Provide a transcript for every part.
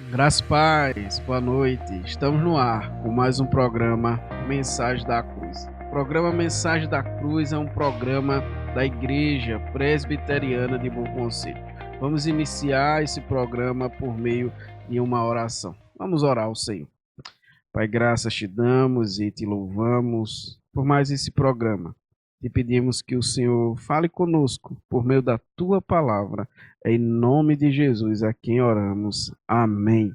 Graças e paz, boa noite. Estamos no ar com mais um programa Mensagem da Cruz. O programa Mensagem da Cruz é um programa da Igreja Presbiteriana de Bom Conselho. Vamos iniciar esse programa por meio de uma oração. Vamos orar ao Senhor. Pai, graças te damos e te louvamos por mais esse programa. Te pedimos que o Senhor fale conosco por meio da tua palavra. Em nome de Jesus, a quem oramos. Amém.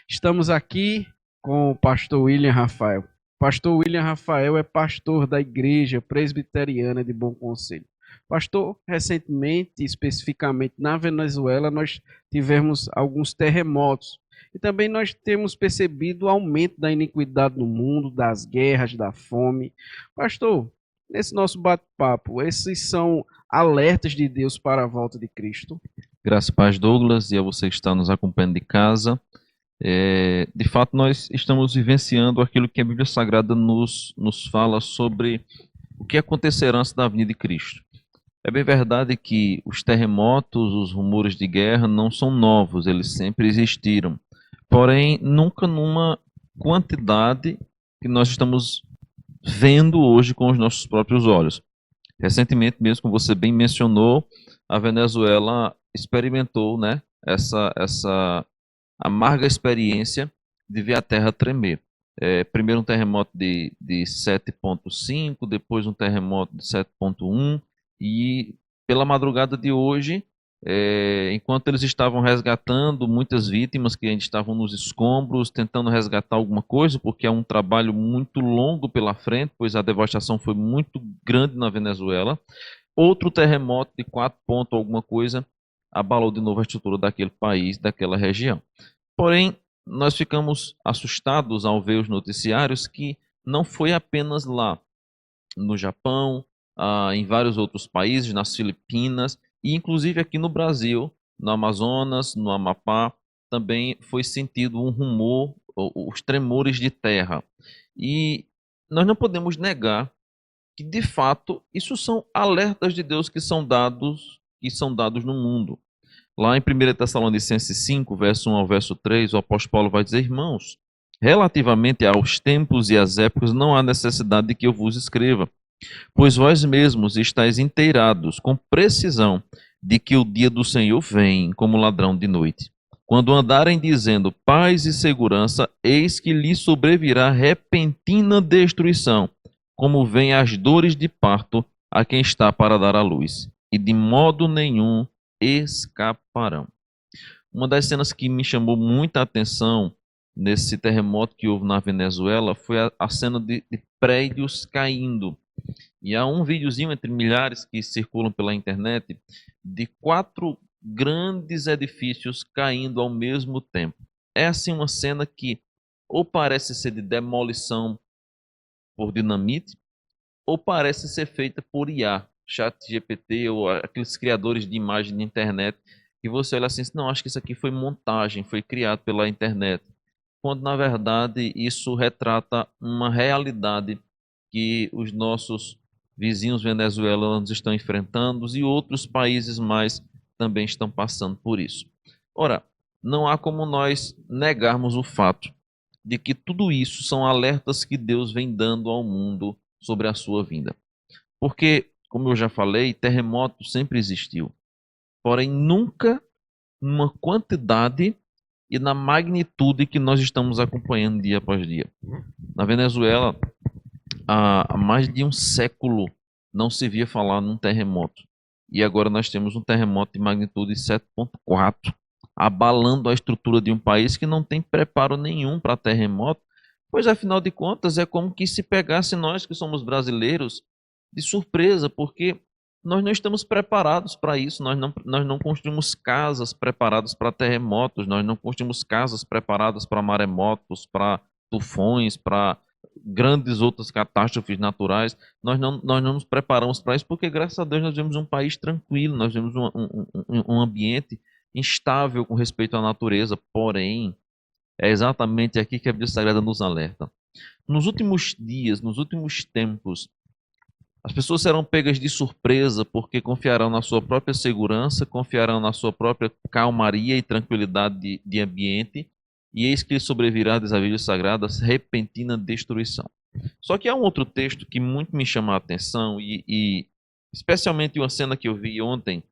Estamos aqui com o pastor William Rafael. Pastor William Rafael é pastor da Igreja Presbiteriana de Bom Conselho. Pastor, recentemente, especificamente na Venezuela, nós tivemos alguns terremotos. E também nós temos percebido o aumento da iniquidade no mundo, das guerras, da fome. Pastor, nesse nosso bate-papo, esses são alertas de Deus para a volta de Cristo? Graças a paz, Douglas, e a você que está nos acompanhando de casa. De fato, nós estamos vivenciando aquilo que a Bíblia Sagrada nos fala sobre o que acontecerá antes da vinda de Cristo. É bem verdade que os terremotos, os rumores de guerra não são novos, eles sempre existiram. Porém, nunca numa quantidade que nós estamos vendo hoje com os nossos próprios olhos. Recentemente, mesmo como você bem mencionou, a Venezuela experimentou, né, essa amarga experiência de ver a terra tremer. Primeiro um terremoto de 7,5, depois um terremoto de 7,1, e pela madrugada de hoje, enquanto eles estavam resgatando muitas vítimas que ainda estavam nos escombros, tentando resgatar alguma coisa, porque é um trabalho muito longo pela frente, pois a devastação foi muito grande na Venezuela. Outro terremoto de 4 pontos alguma coisa abalou de novo a estrutura daquele país, daquela região. Porém, nós ficamos assustados ao ver os noticiários que não foi apenas lá, no Japão, em vários outros países, nas Filipinas e inclusive aqui no Brasil, no Amazonas, no Amapá, também foi sentido um rumor, os tremores de terra. E nós não podemos negar que de fato isso são alertas de Deus que são dados no mundo. Lá em 1 Tessalonicenses 5, verso 1 ao verso 3, o apóstolo Paulo vai dizer: irmãos, relativamente aos tempos e às épocas, não há necessidade de que eu vos escreva, pois vós mesmos estáis inteirados com precisão de que o dia do Senhor vem como ladrão de noite. Quando andarem dizendo paz e segurança, eis que lhes sobrevirá repentina destruição, como vêm as dores de parto a quem está para dar à luz, e de modo nenhum escaparão. Uma das cenas que me chamou muita atenção nesse terremoto que houve na Venezuela foi a cena de prédios caindo. E há um videozinho entre milhares que circulam pela internet de 4 grandes edifícios caindo ao mesmo tempo. É assim uma cena que ou parece ser de demolição por dinamite, ou parece ser feita por IA, ChatGPT ou aqueles criadores de imagem de internet, que você olha assim, não, acho que isso aqui foi montagem, foi criado pela internet. Quando na verdade isso retrata uma realidade que os nossos vizinhos venezuelanos estão enfrentando e outros países mais também estão passando por isso. Ora, não há como nós negarmos o fato de que tudo isso são alertas que Deus vem dando ao mundo sobre a sua vinda. Porque, como eu já falei, terremoto sempre existiu, porém nunca numa quantidade e na magnitude que nós estamos acompanhando dia após dia. Na Venezuela, há mais de um século não se via falar num terremoto. E agora nós temos um terremoto de magnitude 7,4, abalando a estrutura de um país que não tem preparo nenhum para terremoto, pois afinal de contas é como que se pegasse nós que somos brasileiros de surpresa, porque nós não estamos preparados para isso, nós não construímos casas preparadas para terremotos, nós não construímos casas preparadas para maremotos, para tufões, para grandes outras catástrofes naturais. Nós não nos preparamos para isso, porque graças a Deus nós vemos um país tranquilo, nós vemos um ambiente instável com respeito à natureza, porém, é exatamente aqui que a Bíblia Sagrada nos alerta. Nos últimos dias, nos últimos tempos, As pessoas serão pegas de surpresa porque confiarão na sua própria segurança, confiarão na sua própria calmaria e tranquilidade de ambiente, e eis que lhes sobrevirá, diz a Bíblia Sagrada, repentina destruição. Só que há um outro texto que muito me chama a atenção, e especialmente uma cena que eu vi ontem,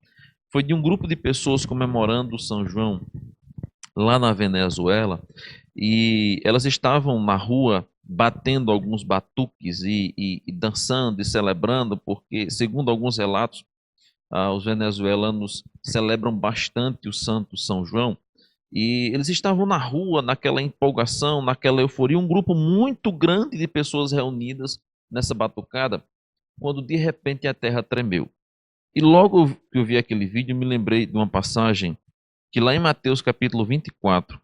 foi de um grupo de pessoas comemorando o São João lá na Venezuela, e elas estavam na rua batendo alguns batuques e dançando e celebrando, porque, segundo alguns relatos, os venezuelanos celebram bastante o Santo São João, e eles estavam na rua, naquela empolgação, naquela euforia, um grupo muito grande de pessoas reunidas nessa batucada, quando de repente a terra tremeu. E logo que eu vi aquele vídeo, me lembrei de uma passagem que lá em Mateus capítulo 24,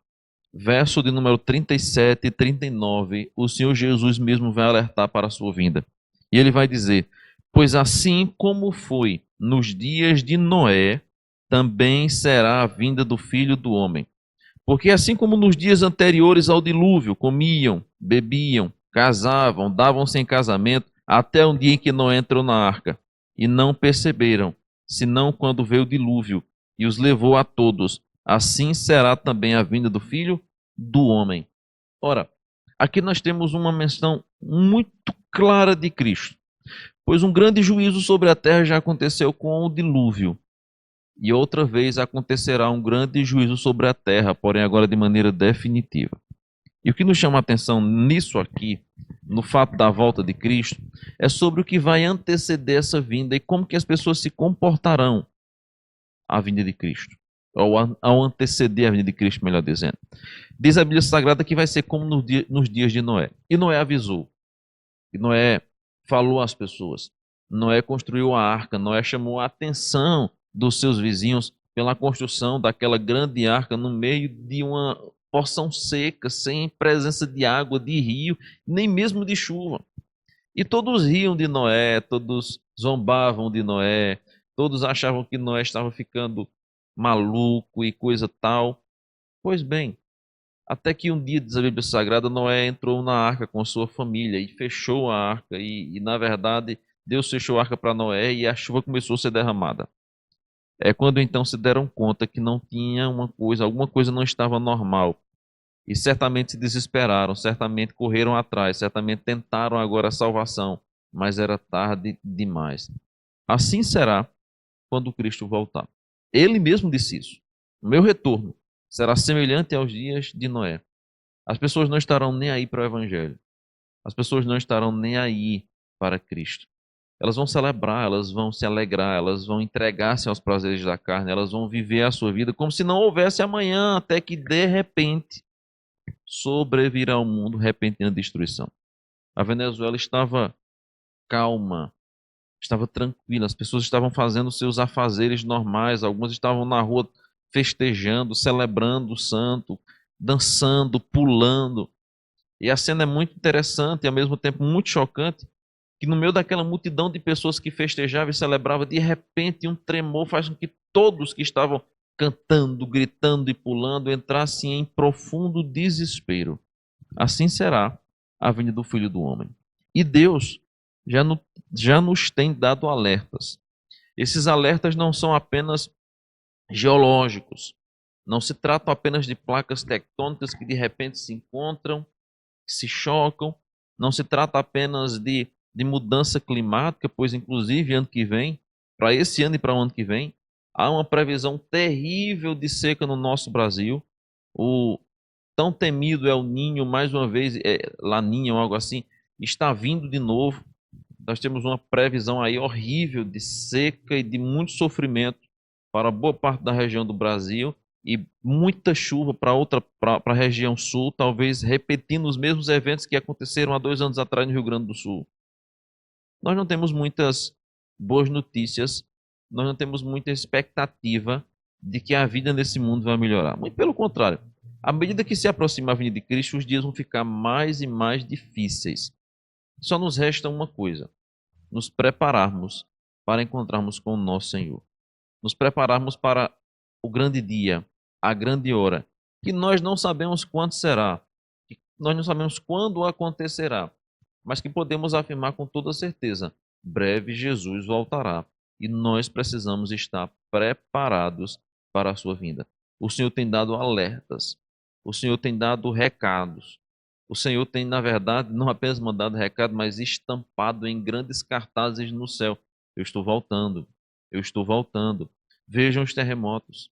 verso de número 37 e 39, o Senhor Jesus mesmo vai alertar para a sua vinda. E ele vai dizer: pois assim como foi nos dias de Noé, também será a vinda do Filho do Homem. Porque assim como nos dias anteriores ao dilúvio, comiam, bebiam, casavam, davam-se em casamento, até um dia em que Noé entrou na arca, e não perceberam, senão quando veio o dilúvio e os levou a todos, assim será também a vinda do Filho do Homem. Ora, aqui nós temos uma menção muito clara de Cristo, pois um grande juízo sobre a terra já aconteceu com o dilúvio, e outra vez acontecerá um grande juízo sobre a terra, porém agora de maneira definitiva. E o que nos chama a atenção nisso aqui, no fato da volta de Cristo, é sobre o que vai anteceder essa vinda e como que as pessoas se comportarão à vinda de Cristo, ou ao anteceder a vinda de Cristo, melhor dizendo. Diz a Bíblia Sagrada que vai ser como nos dias de Noé. E Noé avisou, e Noé falou às pessoas, Noé construiu a arca, Noé chamou a atenção dos seus vizinhos pela construção daquela grande arca no meio de uma porção seca, sem presença de água, de rio, nem mesmo de chuva. E todos riam de Noé, todos zombavam de Noé, todos achavam que Noé estava ficando maluco e coisa tal. Pois bem, até que um dia, diz a Bíblia Sagrada, Noé entrou na arca com sua família e fechou a arca. E na verdade, Deus fechou a arca para Noé e a chuva começou a ser derramada. É quando então se deram conta que não tinha alguma coisa não estava normal. E certamente se desesperaram, certamente correram atrás, certamente tentaram agora a salvação, mas era tarde demais. Assim será quando Cristo voltar. Ele mesmo disse isso. O meu retorno será semelhante aos dias de Noé. As pessoas não estarão nem aí para o Evangelho. As pessoas não estarão nem aí para Cristo. Elas vão celebrar, elas vão se alegrar, elas vão entregar-se aos prazeres da carne, elas vão viver a sua vida como se não houvesse amanhã, até que de repente sobrevirá ao mundo repentina destruição. A Venezuela estava calma, estava tranquila, as pessoas estavam fazendo seus afazeres normais, algumas estavam na rua festejando, celebrando o santo, dançando, pulando. E a cena é muito interessante e ao mesmo tempo muito chocante, que no meio daquela multidão de pessoas que festejavam e celebravam, de repente um tremor faz com que todos que estavam cantando, gritando e pulando entrassem em profundo desespero. Assim será a vinda do Filho do Homem. E Deus já nos tem dado alertas. Esses alertas não são apenas geológicos, não se tratam apenas de placas tectônicas que de repente se encontram, se chocam, não se trata apenas de mudança climática, pois inclusive ano que vem, para esse ano e para o ano que vem, há uma previsão terrível de seca no nosso Brasil. O tão temido El Niño, mais uma vez, Laninha ou algo assim, está vindo de novo. Nós temos uma previsão aí horrível de seca e de muito sofrimento para boa parte da região do Brasil e muita chuva para a região sul, talvez repetindo os mesmos eventos que aconteceram há 2 anos atrás no Rio Grande do Sul. Nós não temos muitas boas notícias, nós não temos muita expectativa de que a vida nesse mundo vai melhorar. Muito pelo contrário, à medida que se aproxima a vinda de Cristo, os dias vão ficar mais e mais difíceis. Só nos resta uma coisa: nos prepararmos para encontrarmos com o nosso Senhor. Nos prepararmos para o grande dia, a grande hora, que nós não sabemos quando será, que nós não sabemos quando acontecerá, mas que podemos afirmar com toda certeza: breve Jesus voltará e nós precisamos estar preparados para a sua vinda. O Senhor tem dado alertas, o Senhor tem dado recados, o Senhor tem, na verdade, não apenas mandado recado, mas estampado em grandes cartazes no céu. Eu estou voltando, eu estou voltando. Vejam os terremotos,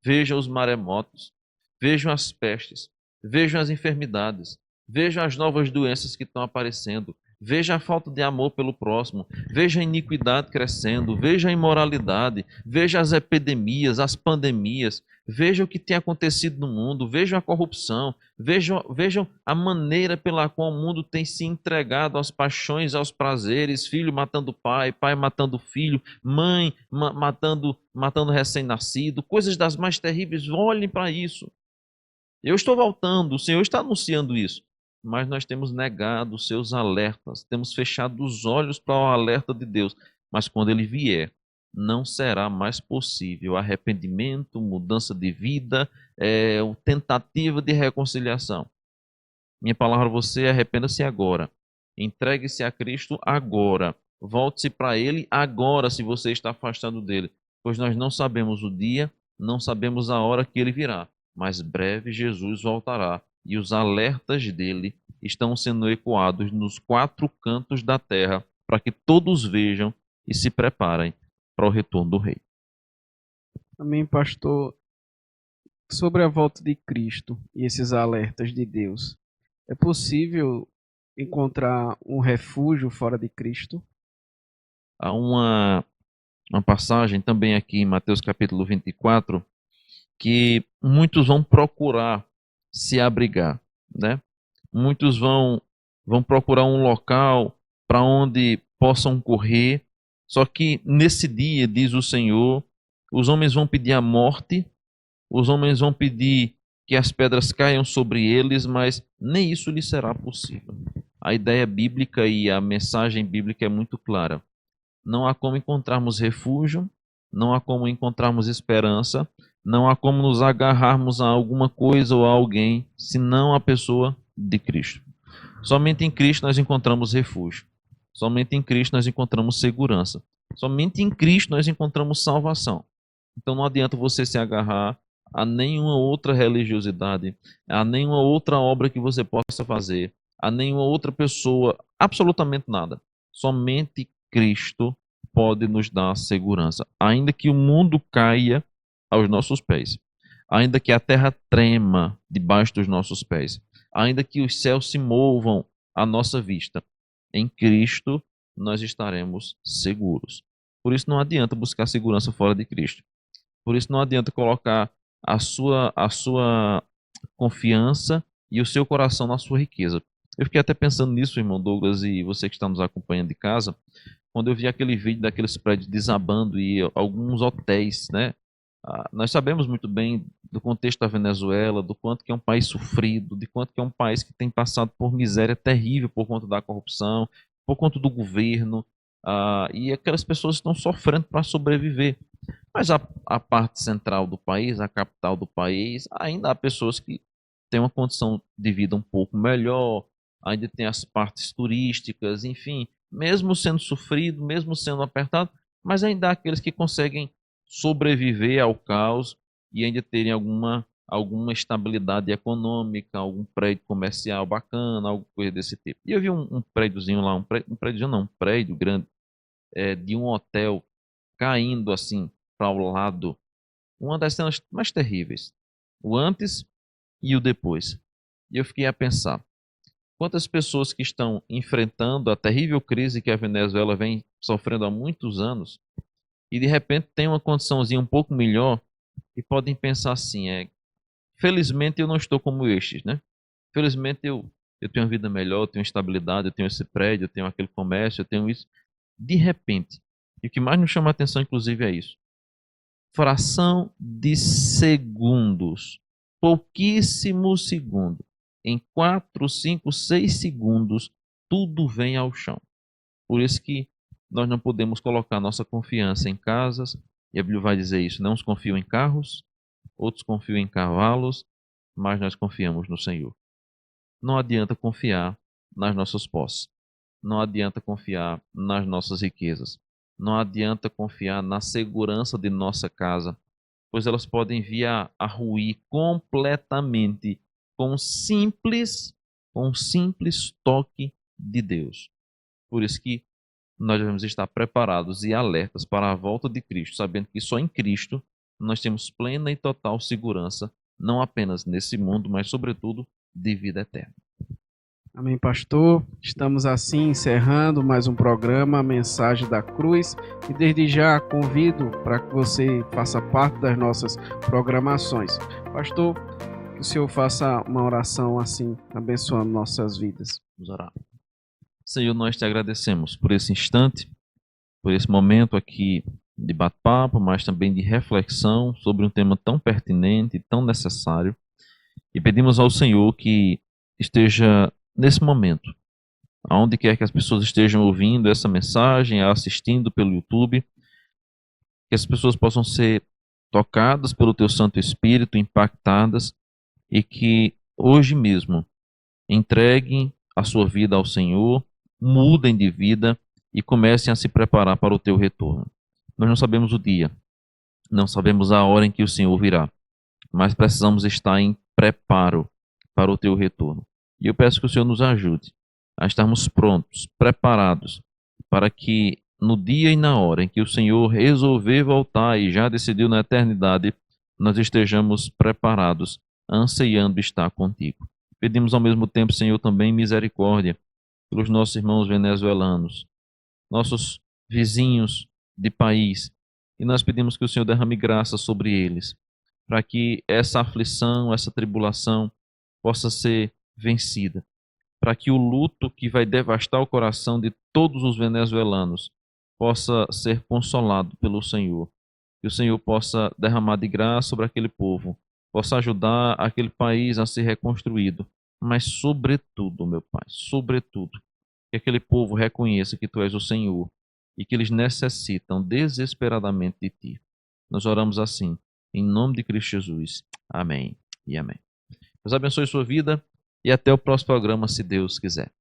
vejam os maremotos, vejam as pestes, vejam as enfermidades, vejam as novas doenças que estão aparecendo, veja a falta de amor pelo próximo, veja a iniquidade crescendo, veja a imoralidade, veja as epidemias, as pandemias, veja o que tem acontecido no mundo, vejam a corrupção, vejam a maneira pela qual o mundo tem se entregado às paixões, aos prazeres, filho matando pai, pai matando filho, mãe matando recém-nascido, coisas das mais terríveis. Olhem para isso. Eu estou voltando, o Senhor está anunciando isso, mas nós temos negado os seus alertas, temos fechado os olhos para o alerta de Deus, mas quando ele vier, não será mais possível arrependimento, mudança de vida, tentativa de reconciliação. Minha palavra a você, arrependa-se agora, entregue-se a Cristo agora, volte-se para Ele agora, se você está afastado dele, pois nós não sabemos o dia, não sabemos a hora que ele virá, mas breve Jesus voltará e os alertas dele estão sendo ecoados nos quatro cantos da terra para que todos vejam e se preparem para o retorno do Rei. Amém, pastor. Sobre a volta de Cristo e esses alertas de Deus, é possível encontrar um refúgio fora de Cristo? Há uma passagem também aqui em Mateus capítulo 24, que muitos vão procurar se abrigar, né? Muitos vão procurar um local para onde possam correr, só que nesse dia, diz o Senhor, os homens vão pedir a morte, os homens vão pedir que as pedras caiam sobre eles, mas nem isso lhes será possível. A ideia bíblica e a mensagem bíblica é muito clara. Não há como encontrarmos refúgio, não há como encontrarmos esperança, não há como nos agarrarmos a alguma coisa ou a alguém, senão a pessoa de Cristo. Somente em Cristo nós encontramos refúgio. Somente em Cristo nós encontramos segurança. Somente em Cristo nós encontramos salvação. Então não adianta você se agarrar a nenhuma outra religiosidade, a nenhuma outra obra que você possa fazer, a nenhuma outra pessoa, absolutamente nada. Somente Cristo pode nos dar segurança. Ainda que o mundo caia aos nossos pés, ainda que a terra trema debaixo dos nossos pés, ainda que os céus se movam à nossa vista, em Cristo nós estaremos seguros. Por isso não adianta buscar segurança fora de Cristo. Por isso não adianta colocar a sua confiança e o seu coração na sua riqueza. Eu fiquei até pensando nisso, irmão Douglas, e você que está nos acompanhando de casa, quando eu vi aquele vídeo daqueles prédios desabando e alguns hotéis, né? Nós sabemos muito bem do contexto da Venezuela, do quanto que é um país sofrido, de quanto que é um país que tem passado por miséria terrível por conta da corrupção, por conta do governo, e aquelas pessoas estão sofrendo para sobreviver. Mas a parte central do país, a capital do país, ainda há pessoas que têm uma condição de vida um pouco melhor, ainda tem as partes turísticas, enfim, mesmo sendo sofrido, mesmo sendo apertado, mas ainda há aqueles que conseguem sobreviver ao caos e ainda terem alguma estabilidade econômica, algum prédio comercial bacana, alguma coisa desse tipo. E eu vi um prédiozinho lá, um prédio grande, de um hotel caindo assim para o lado. Uma das cenas mais terríveis. O antes e o depois. E eu fiquei a pensar, quantas pessoas que estão enfrentando a terrível crise que a Venezuela vem sofrendo há muitos anos e de repente tem uma condiçãozinha um pouco melhor e podem pensar assim, felizmente eu não estou como estes, né? Felizmente eu tenho uma vida melhor, eu tenho estabilidade, eu tenho esse prédio, eu tenho aquele comércio, eu tenho isso. De repente, e o que mais nos chama a atenção inclusive é isso, fração de segundos, pouquíssimos segundos, em 4, 5, 6 segundos, tudo vem ao chão. Por isso que nós não podemos colocar nossa confiança em casas, e a Bíblia vai dizer isso, não uns confiam em carros, outros confiam em cavalos, mas nós confiamos no Senhor. Não adianta confiar nas nossas posses. não adianta confiar nas nossas riquezas, não adianta confiar na segurança de nossa casa, pois elas podem vir a ruir completamente com um simples toque de Deus. Por isso que nós devemos estar preparados e alertas para a volta de Cristo, sabendo que só em Cristo nós temos plena e total segurança, não apenas nesse mundo, mas sobretudo de vida eterna. Amém, pastor. Estamos assim encerrando mais um programa, Mensagem da Cruz, e desde já convido para que você faça parte das nossas programações. Pastor, que o senhor faça uma oração assim, abençoando nossas vidas. Vamos orar. Senhor, nós te agradecemos por esse instante, por esse momento aqui de bate-papo, mas também de reflexão sobre um tema tão pertinente, tão necessário. E pedimos ao Senhor que esteja nesse momento, aonde quer que as pessoas estejam ouvindo essa mensagem, assistindo pelo YouTube, que as pessoas possam ser tocadas pelo Teu Santo Espírito, impactadas, e que hoje mesmo entreguem a sua vida ao Senhor, mudem de vida e comecem a se preparar para o Teu retorno. Nós não sabemos o dia, não sabemos a hora em que o Senhor virá, mas precisamos estar em preparo para o Teu retorno. E eu peço que o Senhor nos ajude a estarmos prontos, preparados, para que no dia e na hora em que o Senhor resolver voltar e já decidiu na eternidade, nós estejamos preparados, ansiando estar contigo. Pedimos ao mesmo tempo, Senhor, também misericórdia pelos nossos irmãos venezuelanos, nossos vizinhos de país, e nós pedimos que o Senhor derrame graça sobre eles, para que essa aflição, essa tribulação possa ser vencida, para que o luto que vai devastar o coração de todos os venezuelanos possa ser consolado pelo Senhor, que o Senhor possa derramar de graça sobre aquele povo, possa ajudar aquele país a ser reconstruído, mas sobretudo, meu Pai, sobretudo, que aquele povo reconheça que Tu és o Senhor e que eles necessitam desesperadamente de Ti. Nós oramos assim, em nome de Cristo Jesus. Amém e amém. Deus abençoe sua vida e até o próximo programa, se Deus quiser.